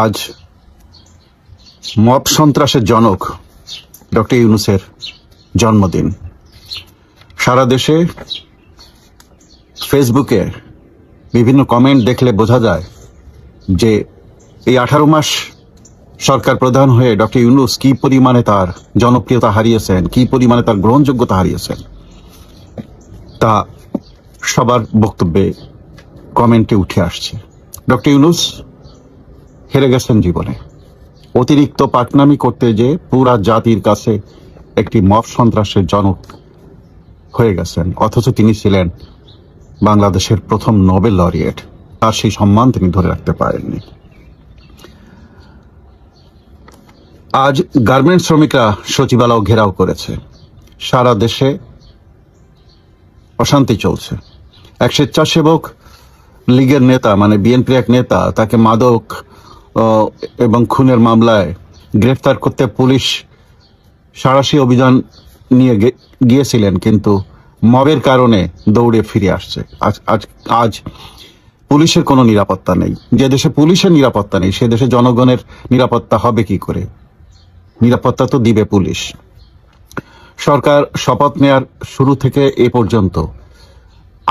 আজ মব সন্ত্রাসের জনক ডক্টর ইউনূসের জন্মদিন। সারা দেশে ফেসবুকে বিভিন্ন কমেন্ট দেখলে বোঝা যায় যে এই 18 মাস সরকার প্রধান হয়ে ডক্টর ইউনূস কি পরিমাণে তার জনপ্রিয়তা হারিয়েছেন, কি পরিমাণে তার গ্রহণযোগ্যতা হারিয়েছেন, তা সবার বক্তব্যে কমেন্টে উঠে আসছে। ডক্টর ইউনূস হেরে গেছেন জীবনে। অতিরিক্ত পাকনামি করতে যে পুরা জাতির কাছে একটি মব সন্ত্রাসের জনক হয়ে গেছেন, অথচ তিনি ছিলেন বাংলাদেশের প্রথম নোবেল লরিয়েট। তার সেই সম্মান তিনি ধরে রাখতে পারেননি। আজ গার্মেন্টস শ্রমিকরা সচিবালয় ঘেরাও করেছে। সারা দেশে অশান্তি চলছে। এক স্বেচ্ছাসেবক লীগের নেতা, মানে বিএনপির এক নেতা, তাকে মাদক এবং খুনের মামলায় গ্রেফতার করতে পুলিশ সাঁড়াশি অভিযান নিয়ে গিয়েছিলেন, কিন্তু মবের কারণে দৌড়ে ফিরে আসছে। আজ পুলিশের কোনো নিরাপত্তা নেই। যে দেশে পুলিশের নিরাপত্তা নেই, সে দেশে জনগণের নিরাপত্তা হবে কি করে? নিরাপত্তা তো দিবে পুলিশ। সরকার শপথ নেয়ার শুরু থেকে এ পর্যন্ত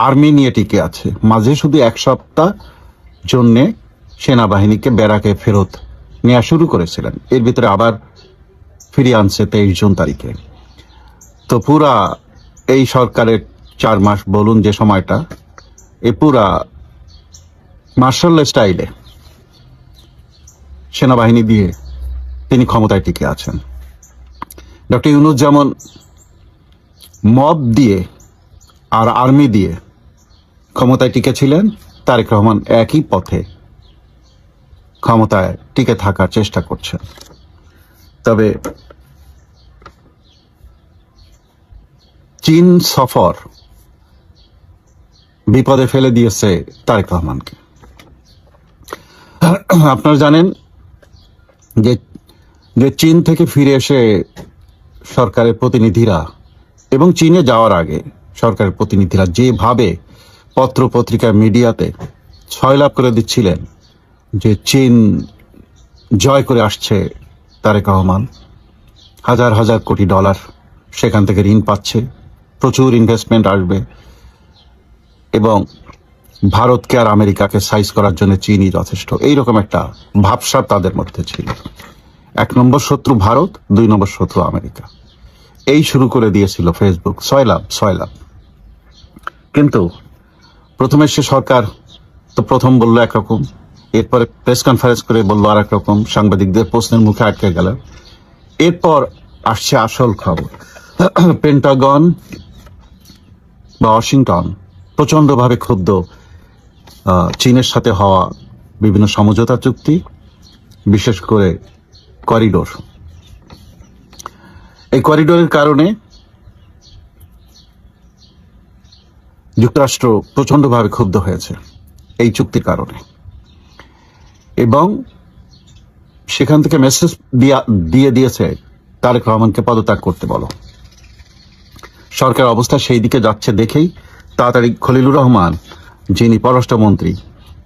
আর্মি নিয়ে টিকে আছে। মাঝে শুধু এক সপ্তাহ জন্যে সেনাবাহিনীকে ব্যারাকে ফেরত নেওয়া শুরু করেছিলেন, এর ভিতরে আবার ফিরিয়ে আনছে 23 জুন তারিখে। তো পুরা এই সরকারের 4 মাস বলুন, যে সময়টা, এ পুরা মার্শাল স্টাইলে সেনাবাহিনী দিয়ে তিনি ক্ষমতায় টিকে আছেন। ডক্টর ইউনূস যেমন মব দিয়ে আর আর্মি দিয়ে ক্ষমতায় টিকে ছিলেন, তারেক রহমান একই পথে ক্ষমতায় টিকে থাকার চেষ্টা করছেন। তবে চীন সফর বিপদে ফেলে দিয়েছে তারেক রহমানকে। আপনারা জানেন যে চীন থেকে ফিরে এসে সরকারের প্রতিনিধিরা এবং চীনে যাওয়ার আগে সরকারের প্রতিনিধিরা যেভাবে পত্র পত্রিকা মিডিয়াতে ছয়লাভ করে দিচ্ছিলেন যে চীন জয় করে আসছে তারেক রহমান, হাজার হাজার কোটি ডলার সেখান থেকে ঋণ পাচ্ছে, প্রচুর ইনভেস্টমেন্ট আসবে এবং ভারতকে আর আমেরিকাকে সাইজ করার জন্য চীনই যথেষ্ট, এইরকম একটা ভাবসাব তাদের মধ্যে ছিল। 1 নম্বর শত্রু ভারত, 2 নম্বর শত্রু আমেরিকা, এই শুরু করে দিয়েছিল ফেসবুক। সয়লাভ। কিন্তু প্রথমে সে সরকার তো প্রথম বললো একরকম, এরপরে প্রেস কনফারেন্স করে বললো আর একরকম, সাংবাদিকদের প্রশ্নের মুখে আটকে গেল। এরপর আসছে আসল খবর। পেন্টাগন বা ওয়াশিংটন প্রচন্ডভাবে ক্ষুব্ধ চীনের সাথে হওয়া বিভিন্ন সমঝোতা চুক্তি, বিশেষ করে করিডোর। এই করিডোরের কারণে যুক্তরাষ্ট্র প্রচন্ডভাবে ক্ষুব্ধ হয়েছে এই চুক্তির কারণে, এবং সেখান থেকে মেসেজ দিয়ে দিয়েছে তারেক রহমানকে পদত্যাগ করতে বলো। সরকার অবস্থা সেই দিকে যাচ্ছে দেখেই তাড়াতাড়ি খলিলুর রহমান, যিনি পররাষ্ট্রমন্ত্রী,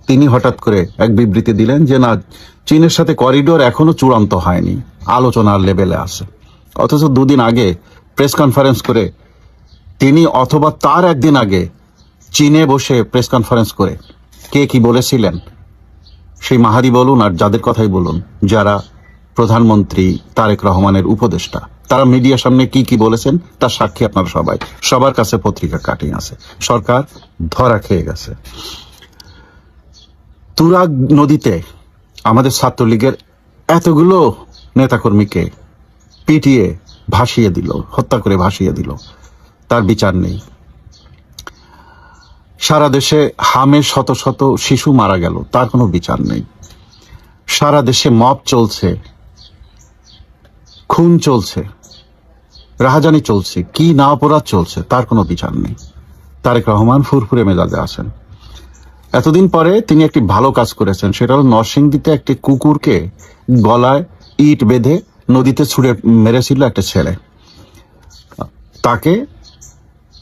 তিনি হঠাৎ করে এক বিবৃতি দিলেন যে না, চীনের সাথে করিডোর এখনো চূড়ান্ত হয়নি, আলোচনার লেভেলে আছে। অথচ 2 দিন আগে প্রেস কনফারেন্স করে তিনি, অথবা তার একদিন আগে চীনে বসে প্রেস কনফারেন্স করে কে কি বলেছিলেন, সেই মাহাদি বলুন আর যাদের কথাই বলুন, যারা প্রধানমন্ত্রী তারেক রহমানের উপদেষ্টা, তারা মিডিয়ার সামনে কি কি বলেছেন তার সাক্ষী আপনারা সবাই, সবার কাছে পত্রিকা কাটিং আছে। সরকার ধরা খেয়ে গেছে। তুরাগ নদীতে আমাদের ছাত্রলীগের এতগুলো নেতাকর্মীকে পিটিয়ে ভাসিয়ে দিল, হত্যা করে ভাসিয়ে দিল, তার বিচার নেই। সারা দেশে হামে শত শত শিশু মারা গেল, তার কোনো বিচার নেই। সারা দেশে মব চলছে, খুন চলছে, রাহাজানি চলছে, কি না অপরাধ চলছে, তার কোনো বিচার নেই। তারেক রহমান ফুরফুরে মেজাজে আছেন। এতদিন পরে তিনি একটি ভালো কাজ করেছেন, সেটা হল নরসিংদীতে একটি কুকুরকে গলায় ইট বেঁধে নদীতে ছুঁড়ে মেরেছিল একটা ছেলে। তাকে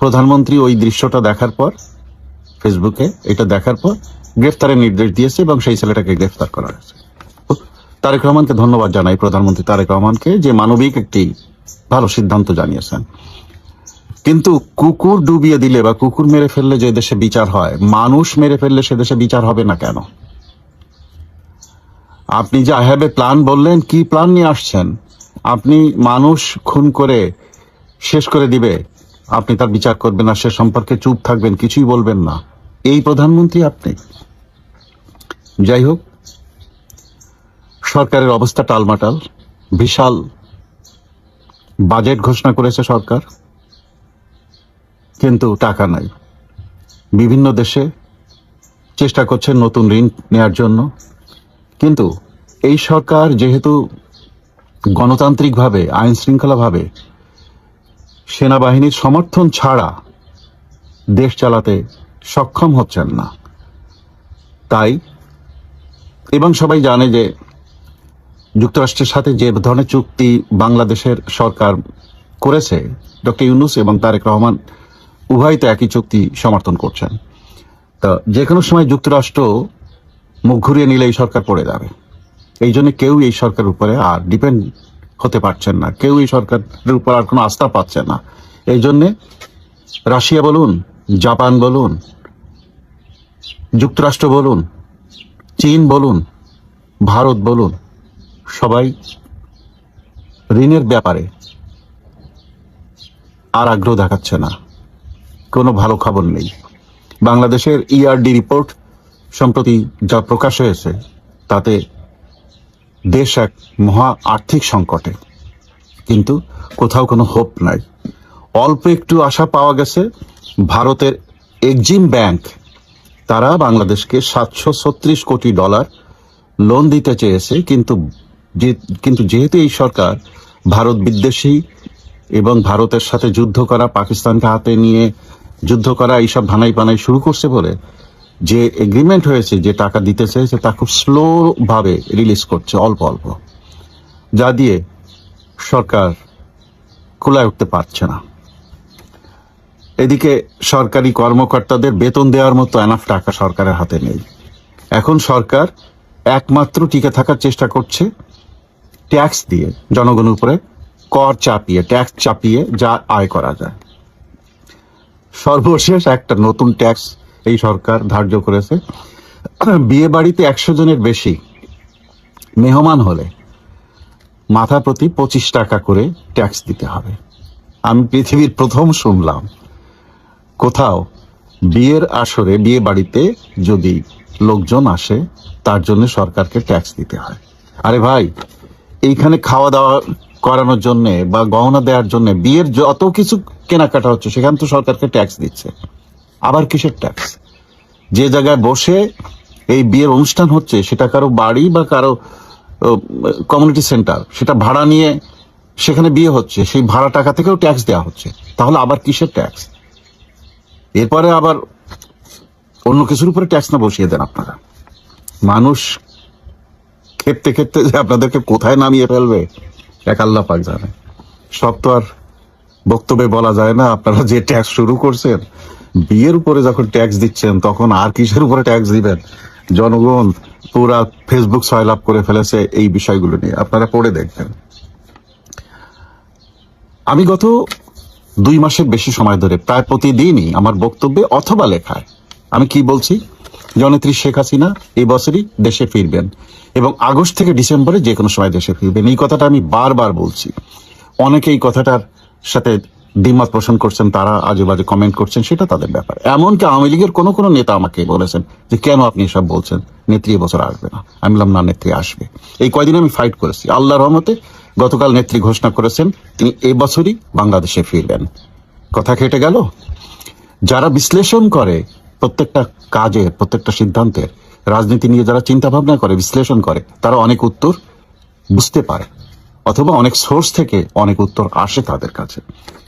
প্রধানমন্ত্রী ওই দৃশ্যটা দেখার পর, ফেসবুকে এটা দেখার পর গ্রেফতারের নির্দেশ দিয়েছে এবং সেই ছেলেটাকে গ্রেফতার করা হয়েছে। তারেক রহমানকে ধন্যবাদ জানাই, প্রধানমন্ত্রী তারেক রহমানকে, যে মানবিক একটি ভালো সিদ্ধান্ত জানিয়েছেন। কিন্তু কুকুর ডুবিয়ে দিলে বা কুকুর মেরে ফেললে যে দেশে বিচার হয়, মানুষ মেরে ফেললে সে দেশে বিচার হবে না কেন? আপনি যে আই হ্যাভ এ প্ল্যান বললেন, কি প্ল্যান নিয়ে আসছেন? আপনি মানুষ খুন করে শেষ করে দিবে, আপনি তার বিচার করবেন না, সে সম্পর্কে চুপ থাকবেন, কিছুই বলবেন না, এই প্রধানমন্ত্রী আপনি? যাই হোক, সরকারের অবস্থা টালমাটাল। বিশাল বাজেট ঘোষণা করেছে সরকার, কিন্তু টাকা নাই। বিভিন্ন দেশে চেষ্টা করছে নতুন ঋণ নেয়ার জন্য, কিন্তু এই সরকার যেহেতু গণতান্ত্রিকভাবে, আইন শৃঙ্খলাভাবে সেনাবাহিনীর সমর্থন ছাড়া দেশ চালাতে সক্ষম হচ্ছেন না, তাই, এবং সবাই জানে যে যুক্তরাষ্ট্রের সাথে যে ধরনের চুক্তি বাংলাদেশের সরকার করেছে, ডক্টর ইউনূস এবং তারেক রহমান উভয় তো একই চুক্তি সমর্থন করছেন। তো যে কোনো সময় যুক্তরাষ্ট্র মুখ ঘুরিয়ে নিলে এই সরকার পড়ে যাবে। এই জন্য কেউ এই সরকারের উপরে আর ডিপেন্ড হতে পারছেন না, কেউ এই সরকারের উপর আর কোনো আস্থা পাচ্ছে না। এই জন্যে রাশিয়া বলুন, জাপান বলুন, যুক্তরাষ্ট্র বলুন, চীন বলুন, ভারত বলুন, সবাই ঋণের ব্যাপারে আর আগ্রহ দেখাচ্ছে না। কোনো ভালো খবর নেই। বাংলাদেশের ইআরডি রিপোর্ট সম্প্রতি যা প্রকাশ হয়েছে, তাতে দেশ এক মহা আর্থিক সংকটে, কিন্তু কোথাও কোনো হোপ নাই। অল্প একটু আশা পাওয়া গেছে, ভারতের এক্সিম ব্যাংক তারা বাংলাদেশকে $736 কোটি লোন দিতে চেয়েছে, কিন্তু যেহেতু এই সরকার ভারত বিদ্বেষী এবং ভারতের সাথে যুদ্ধ করা, পাকিস্তানকে হাতে নিয়ে যুদ্ধ করা, এইসব ভানাই পানাই শুরু করছে বলে যে এগ্রিমেন্ট হয়েছে, যে টাকা দিতে চেয়েছে, তা খুব স্লো ভাবে রিলিজ করছে, অল্প অল্প, যা দিয়ে সরকার কুলায় উঠতে পারছে না। এদিকে সরকারি কর্মকর্তাদের বেতন দেওয়ার মতো এনাফ টাকা সরকারের হাতে নেই। এখন সরকার একমাত্র টিকে থাকার চেষ্টা করছে ট্যাক্স দিয়ে, জনগণের উপরে কর চাপিয়ে, ট্যাক্স চাপিয়ে যা আয় করা যায়। সর্বশেষ একটা নতুন ট্যাক্স এই সরকার ধার্য করেছে, বিয়ে বাড়িতে 100 জনের বেশি মেহমান হলে মাথা প্রতি 25 টাকা করে ট্যাক্স দিতে হবে। আমি পৃথিবীর প্রথম শুনলাম কোথাও বিয়ের আসরে, বিয়ে বাড়িতে যদি লোকজন আসে, তার জন্য সরকারকে ট্যাক্স দিতে হয়। আরে ভাই, এইখানে খাওয়া দাওয়া করানোর জন্য বা গহনা দেওয়ার জন্য, বিয়ের যত কিছু কেনাকাটা হচ্ছে, সেখানে তো সরকারকে ট্যাক্স দিচ্ছে। আবার কিসের ট্যাক্স? যে জায়গায় বসে এই বিয়ের অনুষ্ঠান হচ্ছে, সেটা কারো বাড়ি বা কারো কমিউনিটি সেন্টার, সেটা ভাড়া নিয়ে সেখানে বিয়ে হচ্ছে, সেই ভাড়া টাকা থেকেও ট্যাক্স দেওয়া হচ্ছে। তাহলে আবার কিসের ট্যাক্স? এরপরে আবার অন্য কিছুর উপরে ট্যাক্স না বসিয়ে দেন আপনারা। মানুষ ক্ষেপতে ক্ষেপতে যে আপনাদেরকে কোথায় নামিয়ে ফেলবে এক আল্লাহ পাক জানে। সব তো আর বক্তব্যে বলা যায় না। আপনারা যে ট্যাক্স শুরু করছেন, বিয়ের উপরে যখন ট্যাক্স দিচ্ছেন, তখন আর কিসের উপরে ট্যাক্স দিবেন? জনগণ পুরা ফেসবুক সয়লাভ করে ফেলেছে এই বিষয়গুলো নিয়ে, আপনারা পড়ে দেখবেন। আমি গত 2 মাসের বেশি সময় ধরে প্রায় প্রতিদিনই আমার বক্তব্যে অথবা লেখায় আমি কি বলছি, জননেত্রী শেখ হাসিনা এই বছরই দেশে ফিরবেন এবং আগস্ট থেকে ডিসেম্বরে যে কোনো সময় দেশে ফিরবেন। এই কথাটা আমি বারবার বলছি। অনেকে এই কথাটার সাথে দ্বিমত পোষণ করছেন, তারা আজে বাজে কমেন্ট করছেন, সেটা তাদের ব্যাপার। এমনকি আওয়ামী লীগের কোনো কোনো নেতা আমাকে বলেছেন যে কেন আপনি এসব বলছেন, নেত্রী এবছর আসবে না। আমি বললাম না, নেত্রী আসবে। এই কয়দিন আমি ফাইট করেছি, আল্লাহর রহমতে গতকাল নেত্রী ঘোষণা করেছেন তিনি এই বছরই বাংলাদেশে ফিরবেন। কথা কেটে গেল। যারা বিশ্লেষণ করে প্রত্যেকটা কাজের, প্রত্যেকটা সিদ্ধান্তের, রাজনীতি নিয়ে যারা চিন্তা ভাবনা করে, বিশ্লেষণ করে, তারা অনেক উত্তর বুঝতে পারে, অথবা অনেক সোর্স থেকে অনেক উত্তর আসে তাদের কাছে।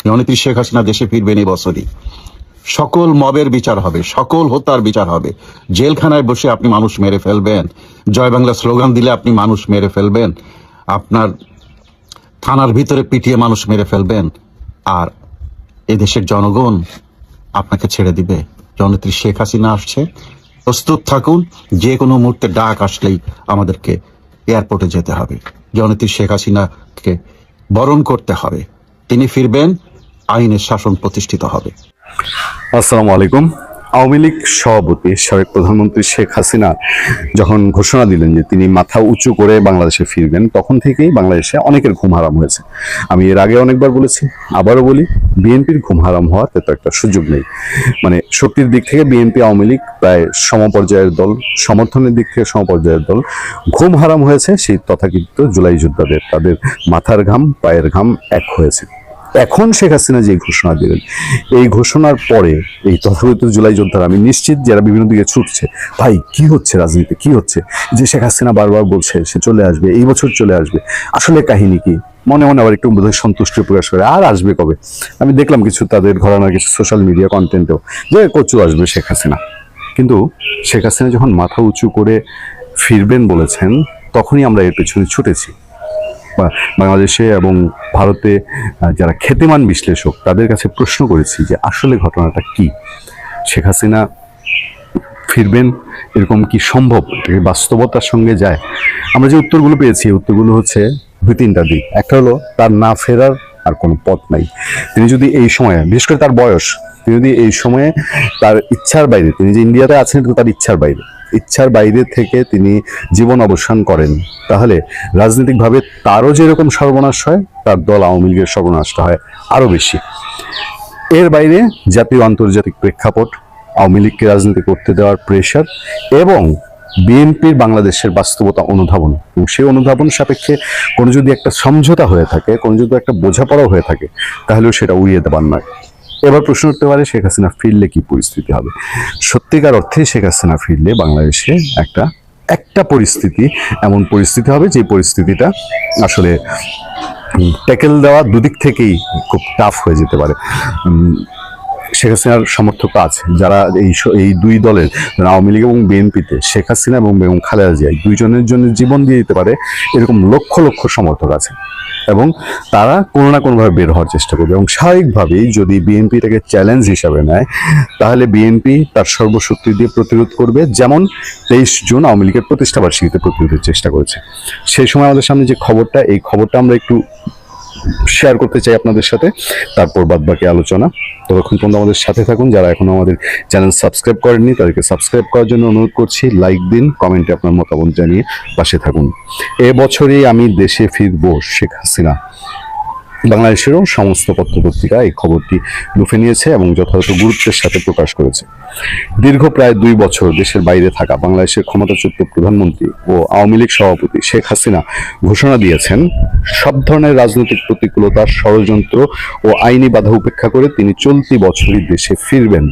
জননেত্রী শেখ হাসিনা দেশে ফিরবেন এই বছরই। সকল মবের বিচার হবে, সকল হত্যার বিচার হবে। জেলখানায় বসে আপনি মানুষ মেরে ফেলবেন, জয় বাংলা স্লোগান দিলে আপনি মানুষ মেরে ফেলবেন, আপনার থানার ভিতরে পিটিয়ে মানুষ মেরে ফেলবেন, আর এদেশের জনগণ আপনাকে ছেড়ে দিবে। জননেত্রী শেখ হাসিনা আসছে, প্রস্তুত থাকুন। যে কোনো মুহূর্তে ডাক আসলেই আমাদেরকে এয়ারপোর্টে যেতে হবে, জননেত্রী শেখ হাসিনাকে বরণ করতে হবে। তিনি ফিরবেন, আইনের শাসন প্রতিষ্ঠিত হবে। আসসালামু আলাইকুম। আওয়ামী লীগ সভাপতি সাবেক প্রধানমন্ত্রী শেখ হাসিনা যখন ঘোষণা দিলেন যে তিনি মাথা উঁচু করে বাংলাদেশে ফিরবেন, তখন থেকেই বাংলাদেশে অনেকের ঘুম হারাম হয়েছে। আমি এর আগে অনেকবার বলেছি, আবারও বলি, বিএনপির ঘুম হারাম হওয়ার তো একটা সুযোগ নেই। মানে শক্তির দিক থেকে বিএনপি আওয়ামী লীগ প্রায় সমপর্যায়ের দল, সমর্থনের দিক থেকে সমপর্যায়ের দল। ঘুম হারাম হয়েছে সেই তথাকথিত জুলাই যোদ্ধাদের, তাদের মাথার ঘাম পায়ের ঘাম এক হয়েছে। এখন শেখ হাসিনা যে ঘোষণা দিলেন, এই ঘোষণার পরে এই তথাকথিত জুলাই যোদ্ধারা, আমি নিশ্চিত যারা বিভিন্ন দিকে ছুটছে, ভাই কি হচ্ছে রাজনীতি, কি হচ্ছে, যে শেখ হাসিনা বারবার বলছে সে চলে আসবে, এই বছর চলে আসবে, আসলে কাহিনী কি, মনে মনে আবার একটু বোধহয় সন্তুষ্টি প্রকাশ করে, আর আসবে কবে। আমি দেখলাম কিছু তাদের ঘরানার কিছু সোশ্যাল মিডিয়া কন্টেন্টেও যে কচু আসবে শেখ হাসিনা। কিন্তু শেখ হাসিনা যখন মাথা উঁচু করে ফিরবেন বলেছেন, তখনই আমরা এর পেছনে ছুটেছি। বাংলাদেশে এবং ভারতে যারা খ্যাতিমান বিশ্লেষক, তাদের কাছে প্রশ্ন করেছি যে আসলে ঘটনাটা কি, শেখ হাসিনা ফিরবেন, এরকম কি সম্ভব, বাস্তবতার সঙ্গে যায়? আমরা যে উত্তরগুলো পেয়েছি, উত্তরগুলো হচ্ছে দুই তিনটা দিক। একটা হলো তার না ফেরার আর কোনো পথ নাই। তিনি যদি এই সময়ে, বিশেষ করে তার বয়স, তিনি যদি এই সময়ে তার ইচ্ছার বাইরে, তিনি যে ইন্ডিয়াতে আছেন কিন্তু তার ইচ্ছার বাইরে থেকে তিনি জীবন অবসান করেন, তাহলে রাজনৈতিকভাবে তারও যেরকম সর্বনাশ হয়, তার দল আওয়ামী লীগের সর্বনাশটা হয় আরো বেশি। এর বাইরে জাতীয় আন্তর্জাতিক প্রেক্ষাপট, আওয়ামী লীগকে রাজনীতি করতে দেওয়ার প্রেশার এবং বিএনপির বাংলাদেশের বাস্তবতা অনুধাবন, এবং সেই অনুধাবন সাপেক্ষে কোনো যদি একটা সমঝোতা হয়ে থাকে, কোনো যদি একটা বোঝাপড়া হয়ে থাকে, তাহলেও সেটা উড়িয়ে দেবার নয়। এবার প্রশ্ন উঠতে পারে, শেখ হাসিনা ফিরলে কি পরিস্থিতি হবে? সত্যিকার অর্থে শেখ হাসিনা ফিরলে বাংলাদেশে একটা পরিস্থিতি, এমন পরিস্থিতি হবে যে পরিস্থিতিটা আসলে ট্যাকেল দেওয়া দুদিক থেকেই খুব টাফ হয়ে যেতে পারে। শেখ হাসিনার সমর্থক আছে যারা এই দুই দলের, আওয়ামী লীগ এবং বিএনপিতে, শেখ হাসিনা এবং খালেদা জিয়া দুইজনের জন্য জীবন দিয়ে দিতে পারে, এরকম লক্ষ লক্ষ সমর্থক আছে, এবং তারা কোনো না কোনোভাবে বের হওয়ার চেষ্টা করবে। এবং স্বাভাবিকভাবেই যদি বিএনপি এটাকে চ্যালেঞ্জ হিসাবে নেয়, তাহলে বিএনপি তার সর্বশক্তি দিয়ে প্রতিরোধ করবে, যেমন 23 জুন আওয়ামী লীগের প্রতিষ্ঠাবার্ষিকীতে প্রতিরোধের চেষ্টা করেছে। সেই সময় আমাদের সামনে যে খবরটা, এই খবরটা আমরা একটু শেয়ার করতে চাই আপনাদের সাথে, তারপর বাদবাকি আলোচনা। ততক্ষণ পর্যন্ত আমাদের সাথে থাকুন। যারা এখন আমাদের চ্যানেল সাবস্ক্রাইব করেননি, তাদেরকে সাবস্ক্রাইব করার জন্য অনুরোধ করছি। লাইক দিন, কমেন্টে আপনার মতামত জানিয়ে পাশে থাকুন। এবছরই আমি দেশে ফিরবো, শেখ হাসিনা। বাংলাদেশেরও সমস্ত পত্রপত্রিকা এই খবরটি লুফে নিয়েছে এবং যথাযথ গুরুত্বের সাথে প্রকাশ করেছে। দীর্ঘ প্রায় 2 বছর দেশের বাইরে থাকা বাংলাদেশের ক্ষমতাচ্যুত প্রধানমন্ত্রী ও আওয়ামী লীগ সভাপতি শেখ হাসিনা ঘোষণা দিয়েছেন, সব ধরনের রাজনৈতিক প্রতিকূলতা, ষড়যন্ত্র ও আইনি বাধা উপেক্ষা করে তিনি চলতি বছরই দেশে ফিরবেন।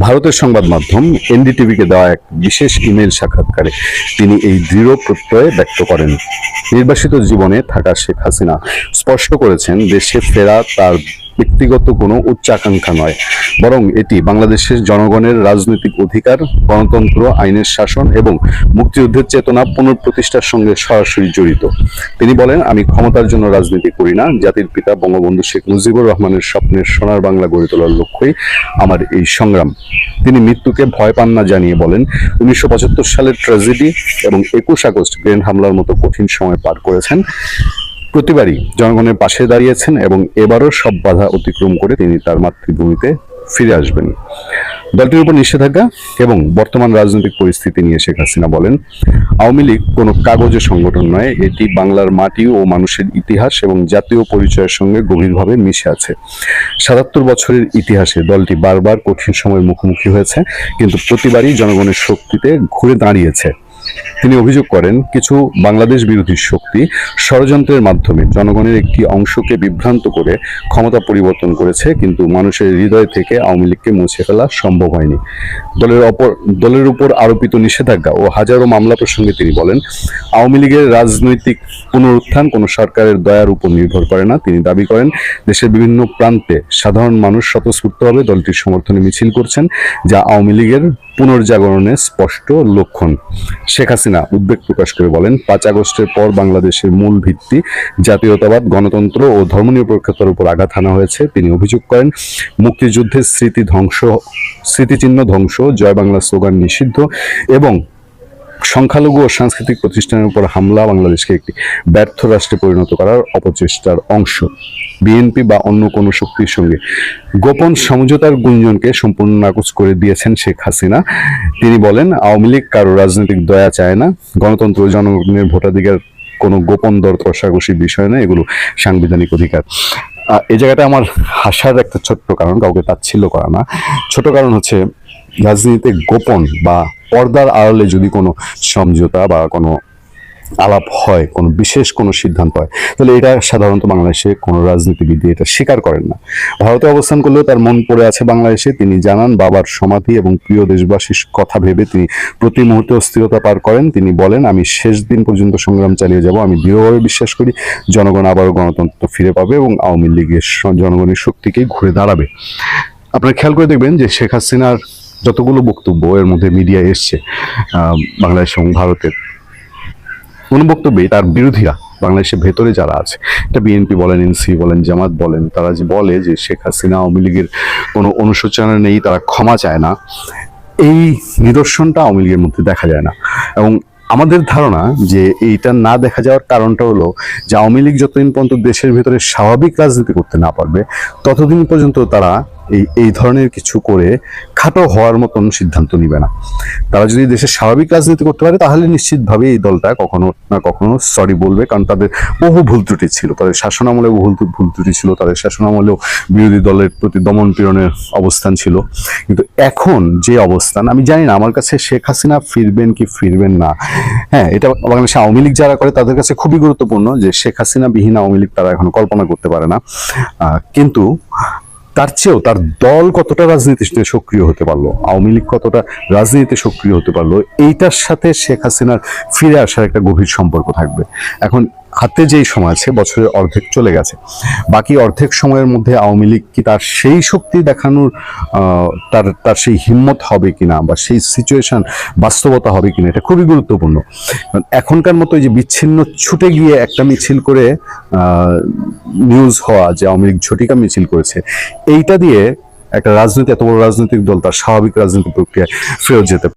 ভারতের সংবাদ মাধ্যম এনডিটিভিকে দেওয়া এক বিশেষ ইমেল সাক্ষাৎকারে তিনি এই দৃঢ় প্রত্যয় ব্যক্ত করেন। নির্বাসিত জীবনে থাকা শেখ হাসিনা স্পষ্ট করেছেন, দেশে ফেরা তার ব্যক্তিগত কোনো উচ্চাকাঙ্ক্ষা নয়, বরং এটি বাংলাদেশের জনগণের রাজনৈতিক অধিকার, গণতন্ত্র, আইনের শাসন এবং মুক্তিযুদ্ধের চেতনা পুনঃপ্রতিষ্ঠার সঙ্গে সরাসরি জড়িত। তিনি বলেন, আমি ক্ষমতার জন্য রাজনীতি করি না, জাতির পিতা বঙ্গবন্ধু শেখ মুজিবুর রহমানের স্বপ্নের সোনার বাংলা গড়ে তোলার লক্ষ্যই আমার এই সংগ্রাম। তিনি মৃত্যুকে ভয় পান না জানিয়ে বলেন, 1975 সালের ট্র্যাজেডি এবং 21 আগস্ট গ্রেন হামলার মতো কঠিন সময় পার করেছেন, প্রতিবারই জনগণের পাশে দাঁড়িয়েছেন এবং এবারও সব বাধা অতিক্রম করে তিনি তার মাতৃভূমিতে ফিরে আসবেন। দলটির উপর নিষেধাজ্ঞা এবং বর্তমান রাজনৈতিক পরিস্থিতি নিয়ে শেখ হাসিনা বলেন, আওয়ামী লীগ কোনো কাগজের সংগঠন নয়, এটি বাংলার মাটি ও মানুষের ইতিহাস এবং জাতীয় পরিচয়ের সঙ্গে গভীরভাবে মিশে আছে। 77 বছরের ইতিহাসে দলটি বারবার কঠিন সময়ের মুখোমুখি হয়েছে, কিন্তু প্রতিবারই জনগণের শক্তিতে ঘুরে দাঁড়িয়েছে। তিনি অভিযোগ করেন, কিছু বাংলাদেশ বিরোধী শক্তি ষড়যন্ত্রের মাধ্যমে জনগণের একটি অংশকে বিভ্রান্ত করে ক্ষমতা পরিবর্তন করেছে, কিন্তু মানুষের হৃদয় থেকে আওয়ামী লীগকে মুছে ফেলা সম্ভব হয়নি। দলের উপর আরোপিত নিষেধাজ্ঞা ও হাজারো মামলা প্রসঙ্গে তিনি বলেন, আওয়ামী লীগের রাজনৈতিক পুনরুত্থান কোনো সরকারের দয়ার উপর নির্ভর করে না। তিনি দাবি করেন, দেশের বিভিন্ন প্রান্তে সাধারণ মানুষ স্বতঃস্ফূর্তভাবে দলটির সমর্থনে মিছিল করছেন, যা আওয়ামী লীগের পুনর্জাগরণের স্পষ্ট লক্ষণ। শেখ হাসিনা উদ্বেগ প্রকাশ করে বলেন, 5 আগস্টের পর বাংলাদেশের মূল ভিত্তি জাতীয়তাবাদ, গণতন্ত্র ও ধর্মনিরপেক্ষতার উপর আঘাত হানা হয়েছে। তিনি অভিযোগ করেন, মুক্তিযুদ্ধের স্মৃতিচিহ্ন ধ্বংস, জয় বাংলা স্লোগান নিষিদ্ধ এবং সংখ্যালঘু ও সাংস্কৃতিক প্রতিষ্ঠানের উপর হামলা বাংলাদেশকে একটি ব্যর্থ রাষ্ট্রে পরিণত করার অপচেষ্টার অংশ। বিএনপি বা অন্য কোনো শক্তির সঙ্গে গোপন সমঝোতার গুঞ্জনকে সম্পূর্ণ নাকচ করে দিয়েছেন শেখ হাসিনা। তিনি বলেন, আওয়ামী লীগ কারো রাজনৈতিক দয়া চায় না, গণতন্ত্র ও জনগণের ভোটাধিকার কোনো গোপন দর কষাকষির বিষয় না, এগুলো সাংবিধানিক অধিকার। এই জায়গাটা আমার হাসার একটা ছোট্ট কারণ, কাউকে তাচ্ছিল্য করা না, ছোট কারণ হচ্ছে রাজনীতিতে গোপন বা পর্দার আড়ালে যদি কোনো সমঝোতা বা কোনো আলাপ হয়, কোনো বিশেষ কোনো সিদ্ধান্ত হয়, তাহলে এটা সাধারণত বাংলাদেশে কোনো রাজনীতিবিদ এটা স্বীকার করেন না। ভারতে অবস্থান করলেও তার মন পড়ে আছে বাংলাদেশে। তিনি জানান, বাবার সমাধি এবং প্রিয় দেশবাসীর কথা ভেবে তিনি প্রতি মুহূর্তে অস্থিরতা পার করেন। তিনি বলেন, আমি শেষ দিন পর্যন্ত সংগ্রাম চালিয়ে যাব। আমি দৃঢ়ভাবে বিশ্বাস করি জনগণ আবারও গণতন্ত্র ফিরে পাবে এবং আওয়ামী লীগের জনগণের শক্তিকেই ঘুরে দাঁড়াবে। আপনারা খেয়াল করে দেখবেন যে শেখ হাসিনার যতগুলো বক্তব্য এর মধ্যে মিডিয়া এসছে বাংলাদেশ এবং ভারতের, কোনো বক্তব্যে তার বিরোধীরা বাংলাদেশের ভেতরে যারা আছে, এটা বিএনপি বলেন, এনসি বলেন, জামাত বলেন, তারা যে বলে যে শেখ হাসিনা আওয়ামী লীগের কোনো অনুশোচনা নেই, তারা ক্ষমা চায় না, এই নিদর্শনটা আওয়ামী লীগের মধ্যে দেখা যায় না। এবং আমাদের ধারণা যে এইটা না দেখা যাওয়ার কারণটা হলো যে আওয়ামী লীগ যতদিন পর্যন্ত দেশের ভেতরে স্বাভাবিক রাজনীতি করতে না পারবে, ততদিন পর্যন্ত তারা এই ধরনের কিছু করে খাটো হওয়ার মতন সিদ্ধান্ত নিবে না। তারা যদি দেশের স্বাভাবিক রাজনীতি করতে পারে, তাহলে নিশ্চিতভাবে এই দলটা কখনো না কখনো সরি বলবে, কারণ তাদের বহু ভুল ত্রুটি ছিল, তাদের শাসনামলে বহু ভুল ত্রুটি ছিল, তাদের শাসনামলেও বিরোধী দলের প্রতি দমন পীড়নের অবস্থান ছিল। কিন্তু এখন যে অবস্থান, আমি জানি না আমার কাছে শেখ হাসিনা ফিরবেন কি ফিরবেন না, হ্যাঁ, এটা বাংলাদেশে আওয়ামী লীগ যারা করে তাদের কাছে খুবই গুরুত্বপূর্ণ যে শেখ হাসিনা বিহীন আওয়ামী লীগ তারা এখন কল্পনা করতে পারে না। কিন্তু তার চেয়েও তার দল কতটা রাজনীতিতে সক্রিয় হতে পারলো, আওয়ামী লীগ কতটা রাজনীতিতে সক্রিয় হতে পারলো, এইটার সাথে শেখ হাসিনার ফিরে আসার একটা গভীর সম্পর্ক থাকবে। এখন হাতে যেই সময় আছে, বছরের অর্ধেক চলে গেছে, বাকি অর্ধেক সময়ের মধ্যে আওয়ামী লীগ কি তার সেই শক্তি দেখানোর তার সেই হিম্মত হবে কিনা, বা সেই সিচুয়েশন বাস্তবতা হবে কিনা, এটা খুবই গুরুত্বপূর্ণ। এখনকার মতো যে বিচ্ছিন্ন ছুটে গিয়ে একটা মিছিল করে নিউজ হওয়া যে আওয়ামী লীগ ঝটিকা মিছিল করেছে, এইটা দিয়ে একটা রাজনীতি, এত বড় রাজনৈতিক দল তার স্বাভাবিক রাজনৈতিক প্রক্রিয়ায় ফেরত যেতে